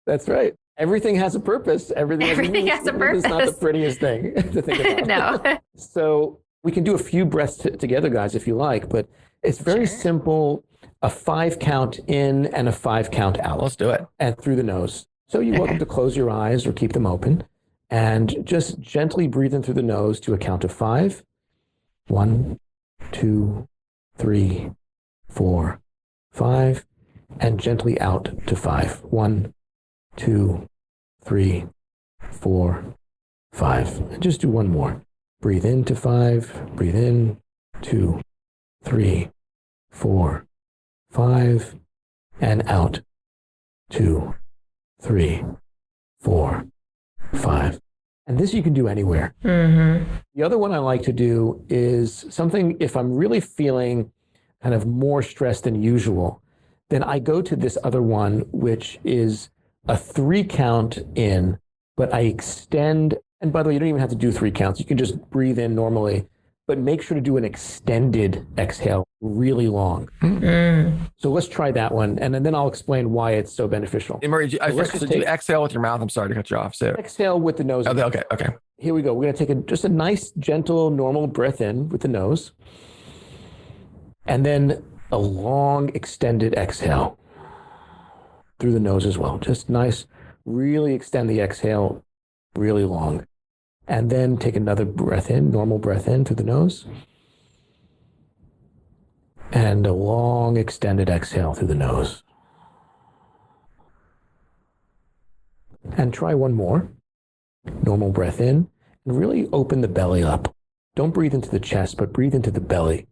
That's right. Everything has a purpose. Everything has a purpose. It's not the prettiest thing to think about. No. So we can do a few breaths together, guys, if you like, but it's very simple. A 5 count in and a 5 count out. Let's do it. And through the nose. So you're welcome to close your eyes or keep them open and just gently breathe in through the nose to a count of 5. 1, 2, 3, 4, 5. And gently out to 5. 1, 2, 3, 4, 5. And just do one more. Breathe into 5. Breathe in. 2, 3, 4, 5. And out. 2, 3, 4, 5. And this you can do anywhere. The other one I like to do is something if I'm really feeling kind of more stressed than usual, then I go to this other one, which is a 3 count in, but I extend. And by the way, you don't even have to do 3 counts. You can just breathe in normally but make sure to do an extended exhale, really long. So let's try that one. And then I'll explain why it's so beneficial. And Murray, let's so just do take- exhale with your mouth. I'm sorry to cut you off. So Exhale with the nose. okay. Here we go. We're going to take just a nice, gentle, normal breath in with the nose. And then a long, extended exhale through the nose as well. Just nice, really extend the exhale really long. And then take another breath in, normal breath in through the nose. And a long, extended exhale through the nose. And try one more. Normal breath in. And really open the belly up. Don't breathe into the chest, but breathe into the belly.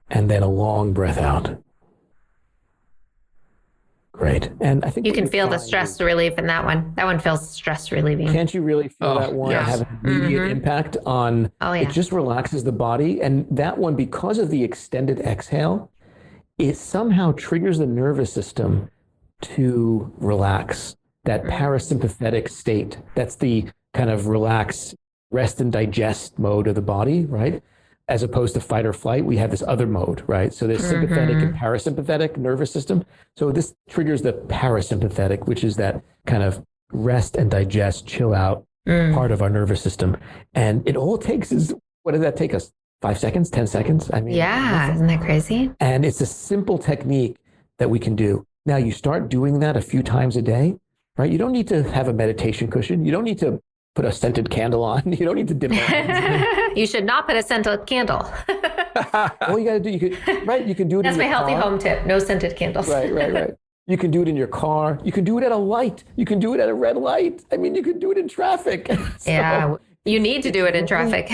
And then a long breath out. Great. And I think You can feel the stress relief in that one. That one feels stress relieving. Can't you really feel that one yes. have an immediate impact on, it just relaxes the body. And that one, because of the extended exhale, it somehow triggers the nervous system to relax, that parasympathetic state. That's the kind of relax, rest and digest mode of the body, right? As opposed to fight or flight, we have this other mode, right? So there's sympathetic and parasympathetic nervous system. So this triggers the parasympathetic, which is that kind of rest and digest, chill out part of our nervous system. And it all takes is, what does that take us? 5 seconds, 10 seconds? I mean, Isn't that crazy? And it's a simple technique that we can do. Now you start doing that a few times a day, right? You don't need to have a meditation cushion. You don't need to put a scented candle on. You don't need to dim lights. You should not put a scented candle. All you got to do, you can do it That's in my your healthy car. home tip. No scented candles. Right. You can do it in your car. You can do it at a light. You can do it at a red light. I mean, you can do it in traffic. Yeah. You need to do it in traffic.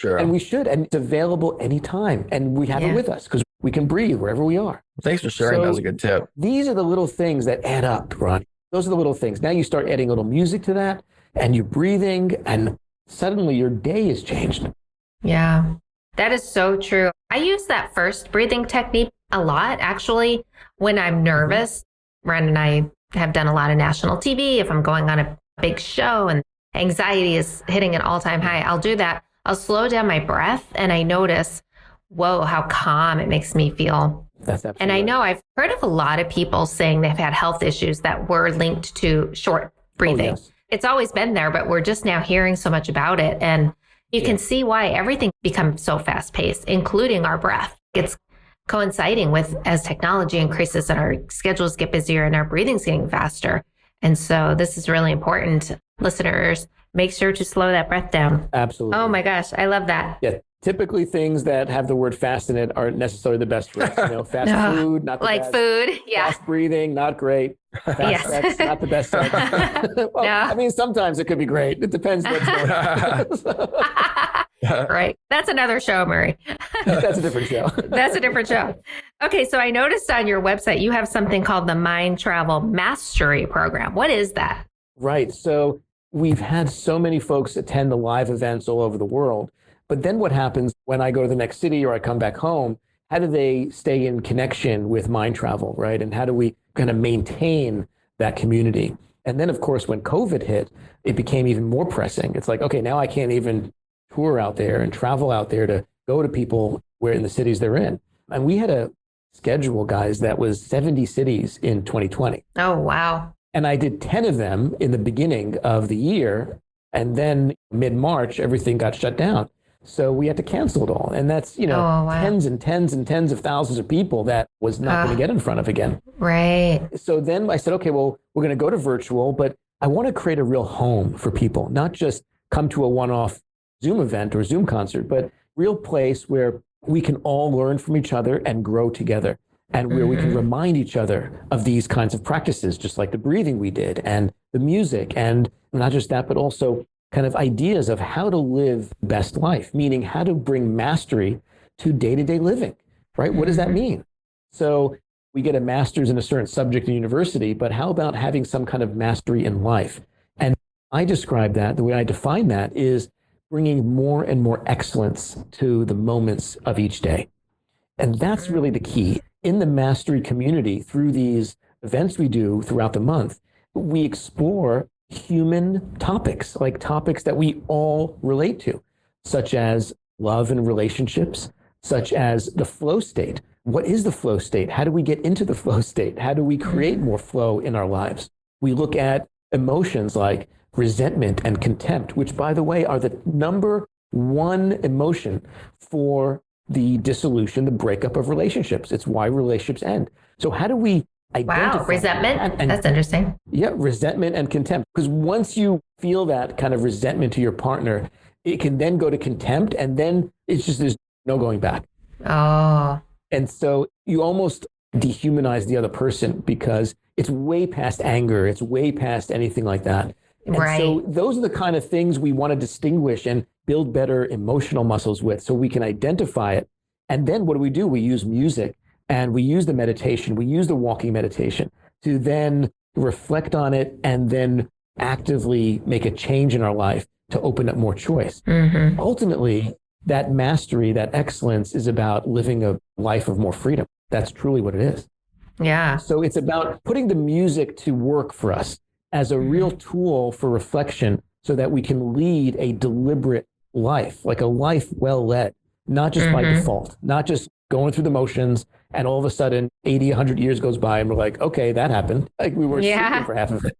Sure. And we should. And it's available anytime. And we have it with us because we can breathe wherever we are. Thanks for sharing. So That was a good tip. These are the little things that add up, Ron. Those are the little things. Now you start adding a little music to that and you're breathing and suddenly your day is changed. Yeah, that is so true. I use that first breathing technique a lot, actually, when I'm nervous. Ren and I have done a lot of national TV. If I'm going on a big show and anxiety is hitting an all-time high, I'll do that. I'll slow down my breath and I notice, whoa, how calm it makes me feel. That's absolutely And I right. know I've heard of a lot of people saying they've had health issues that were linked to short breathing. yes. It's always been there, but we're just now hearing so much about it. And you can see why everything becomes so fast paced, including our breath. It's coinciding with as technology increases and our schedules get busier and our breathing's getting faster. And so this is really important. Listeners, make sure to slow that breath down. Absolutely. Oh my gosh, I love that. Yeah. Typically things that have the word fast in it aren't necessarily the best for us. Fast food, not the Like best. food. Yeah. Fast breathing, not great. Fast Yes. sex, not the best sex. Well, No. I mean, sometimes it could be great. It depends what's going on. Right. That's another show, Murray. That's a different show. That's a different show. Okay. So I noticed on your website, you have something called the MindTravel Mastery Program. What is that? Right. So we've had so many folks attend the live events all over the world. But then what happens when I go to the next city or I come back home? How do they stay in connection with MindTravel, right? And how do we kind of maintain that community? And then, of course, when COVID hit, it became even more pressing. It's like, okay, now I can't even tour out there and travel out there to go to people where in the cities they're in. And we had a schedule, guys, that was 70 cities in 2020. Oh, wow. And I did 10 of them in the beginning of the year. And then mid-March, everything got shut down. So we had to cancel it all. And that's, wow. tens and tens and tens of thousands of people that was not going to get in front of again. Right. So then I said, okay, well, we're going to go to virtual, but I want to create a real home for people, not just come to a one-off Zoom event or Zoom concert, but real place where we can all learn from each other and grow together, and where we can remind each other of these kinds of practices, just like the breathing we did and the music, and not just that, but also kind of ideas of how to live best life, meaning how to bring mastery to day-to-day living, right? What does that mean? So we get a master's in a certain subject in university, but how about having some kind of mastery in life? And I describe that, the way I define that is bringing more and more excellence to the moments of each day. And that's really the key. In the mastery community, through these events we do throughout the month, we explore human topics, like topics that we all relate to, such as love and relationships, such as the flow state. What is the flow state? How do we get into the flow state? How do we create more flow in our lives? We look at emotions like resentment and contempt, which, by the way, are the number one emotion for the dissolution, the breakup of relationships. It's why relationships end. So how do we identify? Wow, resentment? And that's interesting. Yeah, resentment and contempt. Because once you feel that kind of resentment to your partner, it can then go to contempt, and then it's just, there's no going back. Oh. And so you almost dehumanize the other person because it's way past anger. It's way past anything like that. And Right. so those are the kind of things we want to distinguish and build better emotional muscles with, so we can identify it. And then what do? We use music, and we use the meditation. We use the walking meditation to then reflect on it and then actively make a change in our life to open up more choice. Mm-hmm. Ultimately, that mastery, that excellence is about living a life of more freedom. That's truly what it is. Yeah. So it's about putting the music to work for us as a real tool for reflection, so that we can lead a deliberate life, like a life well led, not just by default, not just going through the motions, and all of a sudden 80, 100 years goes by and we're like, okay, that happened. Like we were sleeping for half of it.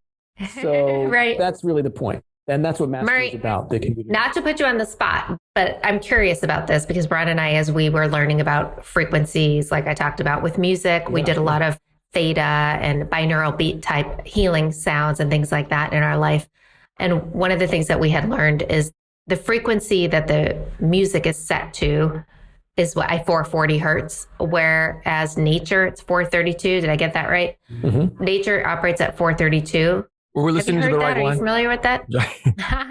So Right. that's really the point. And that's what mastery is about. Not to put you on the spot, but I'm curious about this because Brian and I, as we were learning about frequencies, like I talked about with music, we did a lot of theta and binaural beat type healing sounds and things like that in our life. And one of the things that we had learned is the frequency that the music is set to is 440 hertz, whereas nature, it's 432. Did I get that right? Mm-hmm. Nature operates at 432. Were we listening to the right Are one? you familiar with that?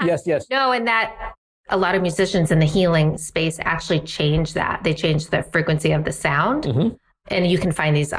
Yes. No, and that a lot of musicians in the healing space actually change that. They change the frequency of the sound. Mm-hmm. And you can find these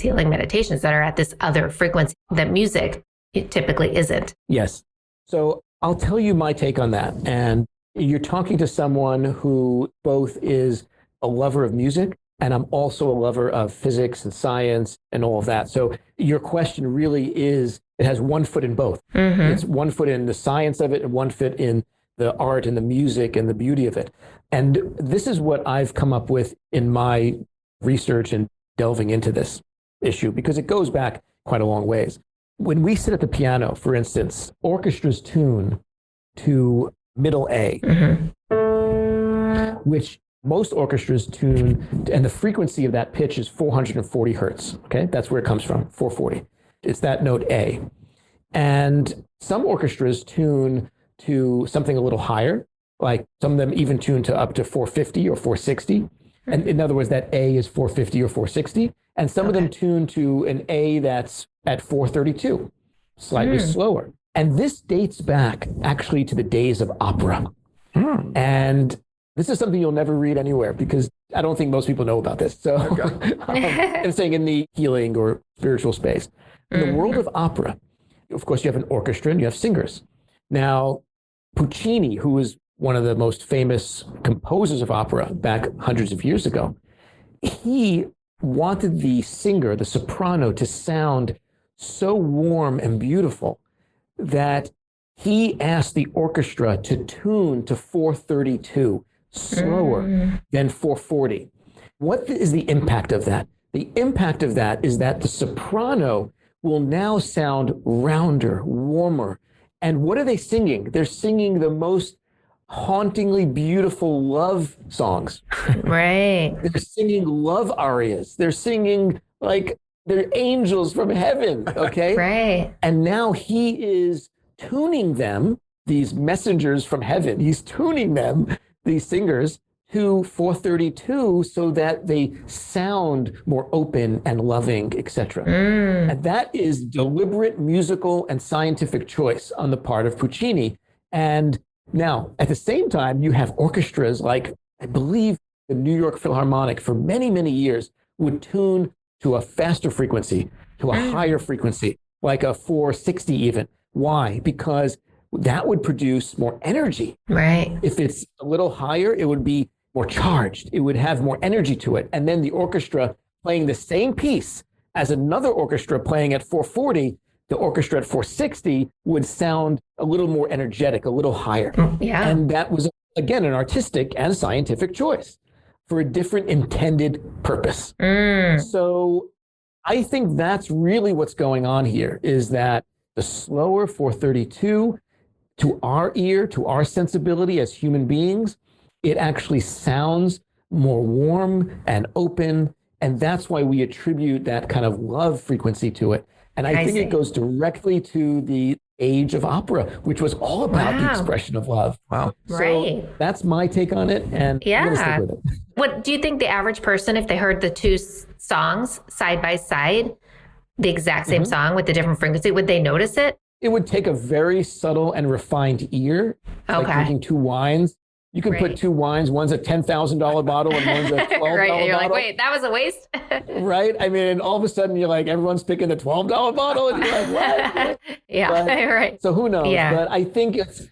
healing meditations that are at this other frequency that music typically isn't. Yes. So I'll tell you my take on that. And you're talking to someone who both is a lover of music, and I'm also a lover of physics and science and all of that. So your question really is, it has one foot in both. Mm-hmm. It's one foot in the science of it and one foot in the art and the music and the beauty of it. And this is what I've come up with in my research and delving into this issue, because it goes back quite a long ways. When we sit at the piano, for instance, orchestras tune to middle A, which most orchestras tune, and the frequency of that pitch is 440 hertz. Okay, that's where it comes from, 440. It's that note A. And some orchestras tune to something a little higher, like some of them even tune to up to 450 or 460. And in other words, that A is 450 or 460. And some of them tune to an A that's at 432, slightly slower. And this dates back actually to the days of opera. And this is something you'll never read anywhere, because I don't think most people know about this. So I'm saying in the healing or spiritual space. In the world of opera, of course, you have an orchestra and you have singers. Now, Puccini, who was one of the most famous composers of opera back hundreds of years ago, he wanted the singer, the soprano, to sound so warm and beautiful that he asked the orchestra to tune to 432, slower than 440. What is the impact of that? The impact of that is that the soprano will now sound rounder, warmer. And what are they singing? They're singing the most hauntingly beautiful love songs. Right. They're singing love arias. They're singing like they're angels from heaven. Okay. Right. And now he is tuning them, these messengers from heaven. He's tuning them, these singers, to 432 so that they sound more open and loving, etc. And that is deliberate musical and scientific choice on the part of Puccini. And now, at the same time, you have orchestras like, I believe, the New York Philharmonic for many, many years would tune to a faster frequency, to a higher frequency, like a 460 even. Why? Because that would produce more energy. Right. If it's a little higher, it would be more charged. It would have more energy to it. And then the orchestra playing the same piece as another orchestra playing at 440, the orchestra at 460 would sound a little more energetic, a little higher. Yeah. And that was again, an artistic and scientific choice for a different intended purpose. So I think that's really what's going on here, is that the slower 432, to our ear, to our sensibility as human beings, it actually sounds more warm and open. And that's why we attribute that kind of love frequency to it. And I think see. it goes directly to the age of opera, which was all about the expression of love. Wow. So that's my take on it. And I'm going to stick with it. What do you think the average person, if they heard the two songs side by side, the exact same song with the different frequency, would they notice it? It would take a very subtle and refined ear. Like drinking two wines. You can put two wines. One's a $10,000 bottle and one's a $12 right. And you're bottle. like, wait, that was a waste. Right. I mean, and all of a sudden you're like, everyone's picking the $12 bottle. And you're like, what? Right. So who knows? Yeah. But I think it's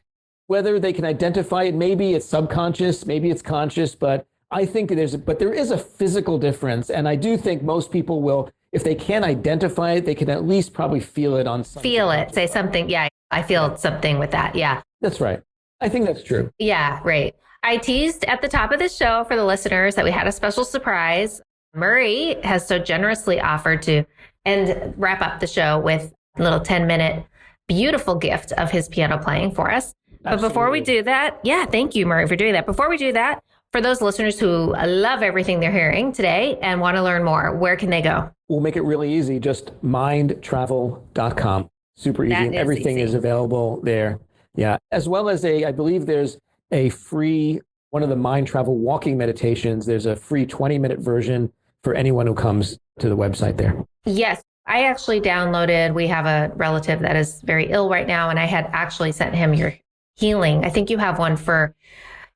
whether they can identify it. Maybe it's subconscious, maybe it's conscious, but I think there is a physical difference. And I do think most people will, if they can't identify it, they can at least probably feel it on some. Feel it. Say something. Yeah. I feel something with that. Yeah. That's right. I think that's true. Yeah, right. I teased at the top of the show for the listeners that we had a special surprise. Murray has so generously offered to wrap up the show with a little 10-minute beautiful gift of his piano playing for us. But before we do that, thank you, Murray, for doing that. Before we do that, for those listeners who love everything they're hearing today and want to learn more, where can they go? We'll make it really easy. Just MindTravel.com. Super easy. And everything is available there. Yeah. As well as I believe there's a free, one of the MindTravel walking meditations. There's a free 20-minute version for anyone who comes to the website there. Yes. I actually downloaded, we have a relative that is very ill right now, and I had actually sent him your healing. I think you have one for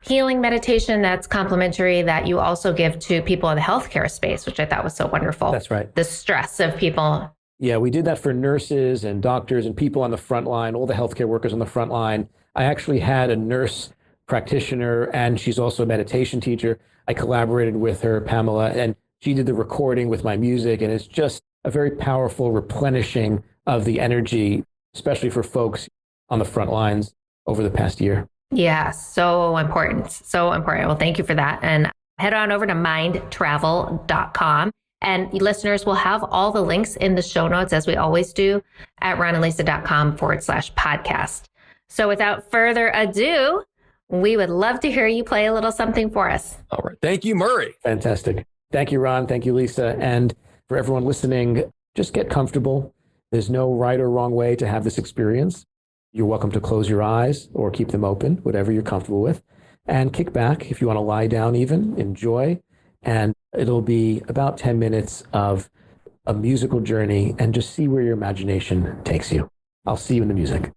healing meditation that's complimentary that you also give to people in the healthcare space, which I thought was so wonderful. That's right. The stress of people. Yeah, we did that for nurses and doctors and people on the front line, all the healthcare workers on the front line. I actually had a nurse practitioner, and she's also a meditation teacher. I collaborated with her, Pamela, and she did the recording with my music. And it's just a very powerful replenishing of the energy, especially for folks on the front lines over the past year. Yeah, so important. So important. Well, thank you for that. And head on over to mindtravel.com. And listeners will have all the links in the show notes, as we always do, at ronandlisa.com/podcast. So without further ado, we would love to hear you play a little something for us. All right. Thank you, Murray. Fantastic. Thank you, Ron. Thank you, Lisa. And for everyone listening, just get comfortable. There's no right or wrong way to have this experience. You're welcome to close your eyes or keep them open, whatever you're comfortable with, and kick back. If you want to lie down even, enjoy. And it'll be about 10 minutes of a musical journey, and just see where your imagination takes you. I'll see you in the music.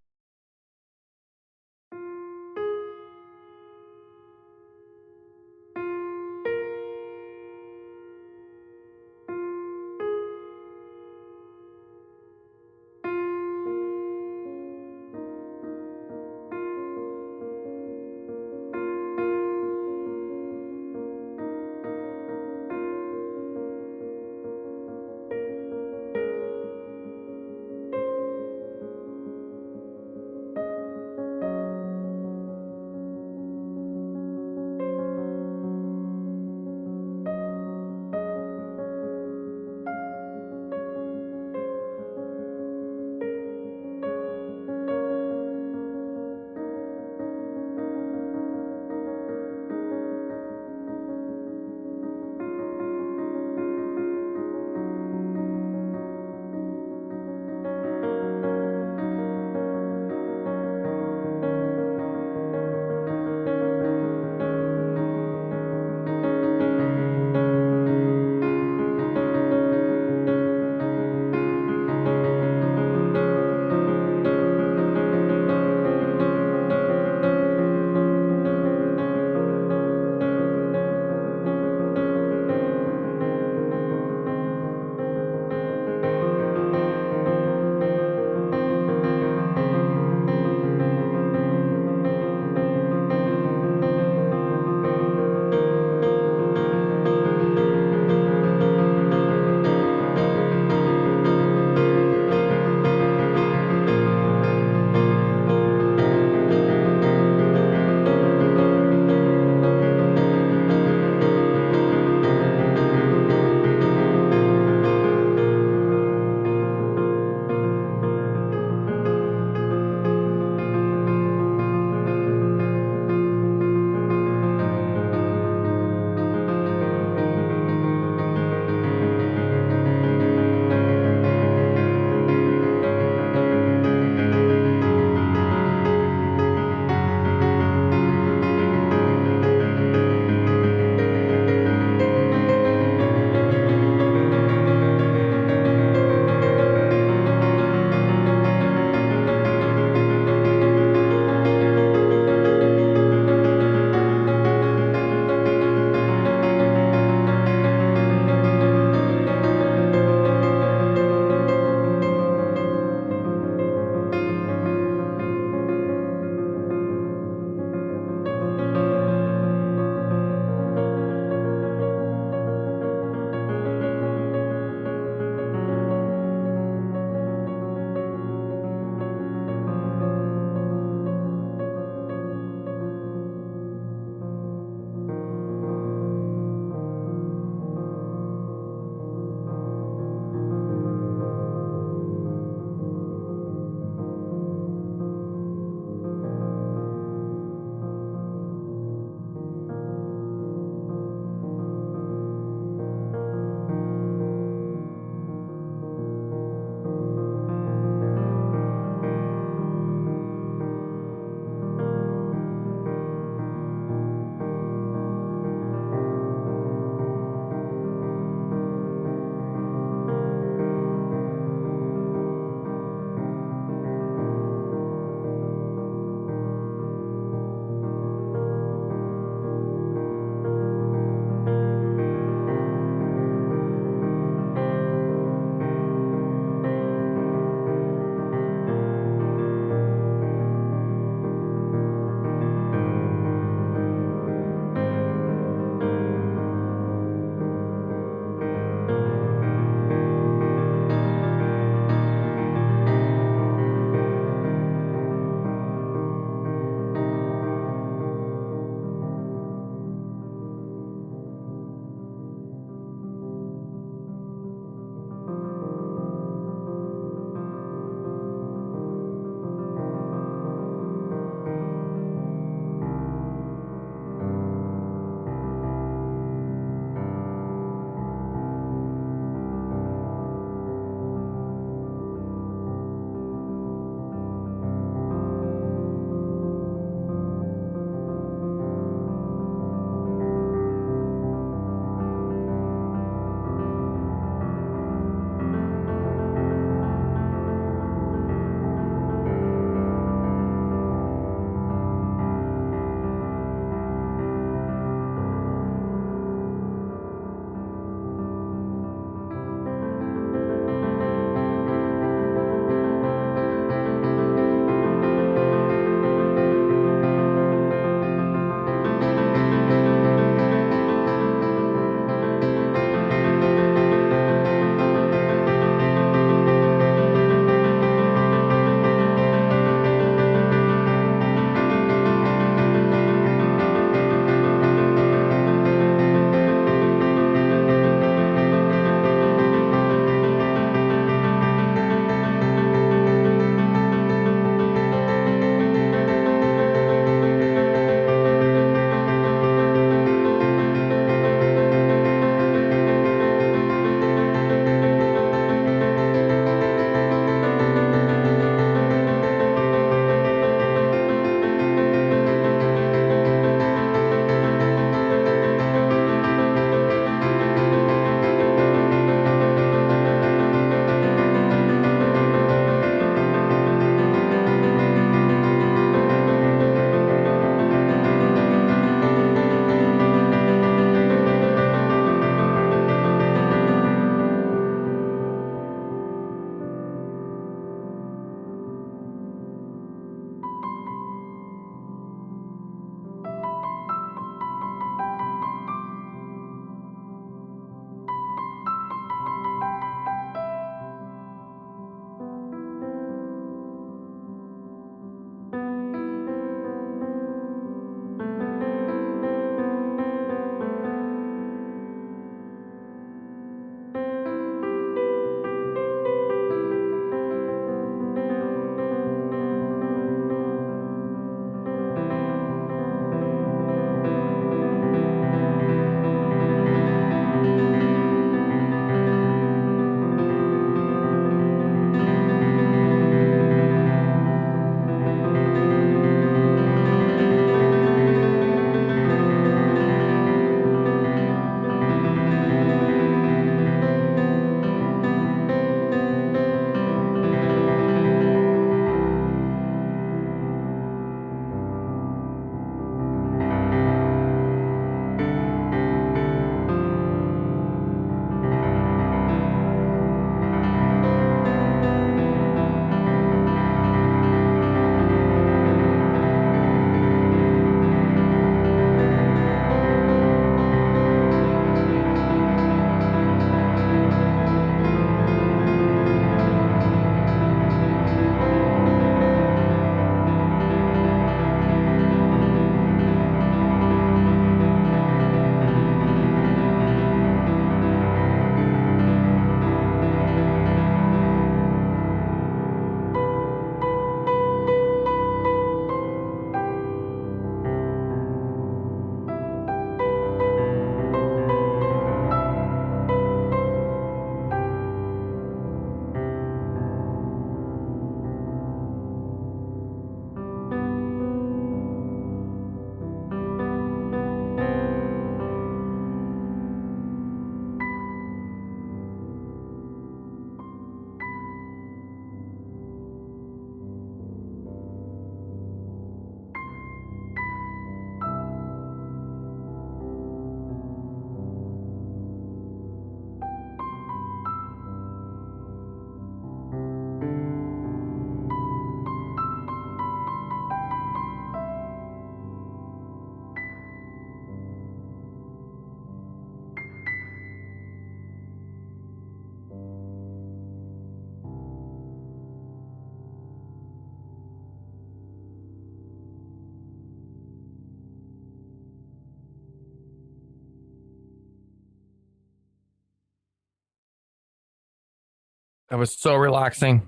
That was so relaxing.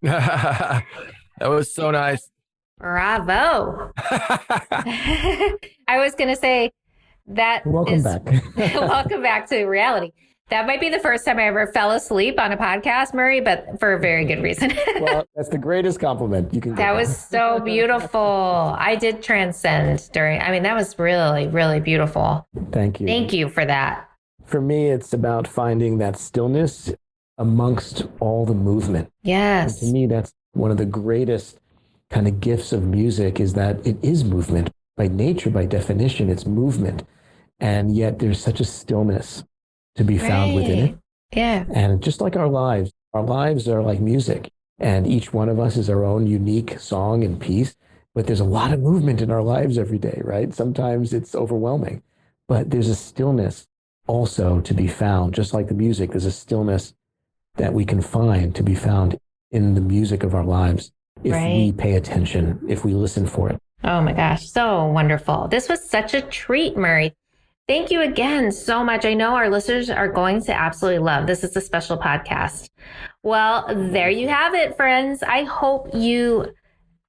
That was so nice. Bravo. I was going to say that Welcome back. Welcome back to reality. That might be the first time I ever fell asleep on a podcast, Murray, but for a very good reason. Well, that's the greatest compliment you can get. That was so beautiful. I did transcend that was really, really beautiful. Thank you. Thank you for that. For me, it's about finding that stillness amongst all the movement. Yes. And to me, that's one of the greatest kind of gifts of music, is that it is movement. By nature, by definition, it's movement. And yet there's such a stillness to be found within it. Yeah. And just like our lives are like music. And each one of us is our own unique song and piece. But there's a lot of movement in our lives every day, right? Sometimes it's overwhelming. But there's a stillness also to be found. Just like the music, there's a stillness that we can find to be found in the music of our lives if we pay attention, if we listen for it. Oh my gosh, so wonderful. This was such a treat, Murray. Thank you again so much. I know our listeners are going to absolutely love this. Is a special podcast. Well, there you have it, friends. I hope you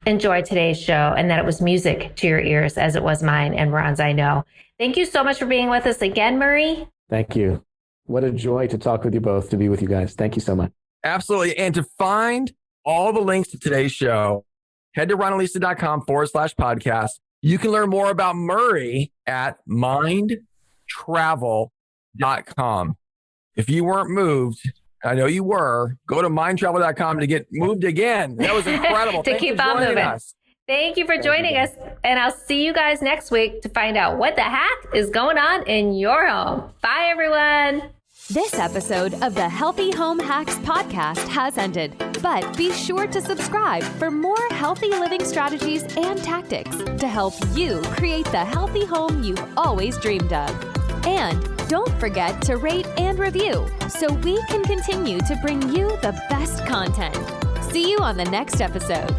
enjoyed today's show and that it was music to your ears as it was mine and Ron's, I know. Thank you so much for being with us again, Murray. Thank you. What a joy to talk with you both, to be with you guys. Thank you so much. Absolutely. And to find all the links to today's show, head to ronalisa.com/podcast. You can learn more about Murray at MindTravel.com. If you weren't moved, I know you were, go to MindTravel.com to get moved again. That was incredible. To keep on moving. Thank you for joining us. And I'll see you guys next week to find out what the heck is going on in your home. Bye, everyone. This episode of the Healthy Home Hacks podcast has ended, but be sure to subscribe for more healthy living strategies and tactics to help you create the healthy home you've always dreamed of. And don't forget to rate and review so we can continue to bring you the best content. See you on the next episode.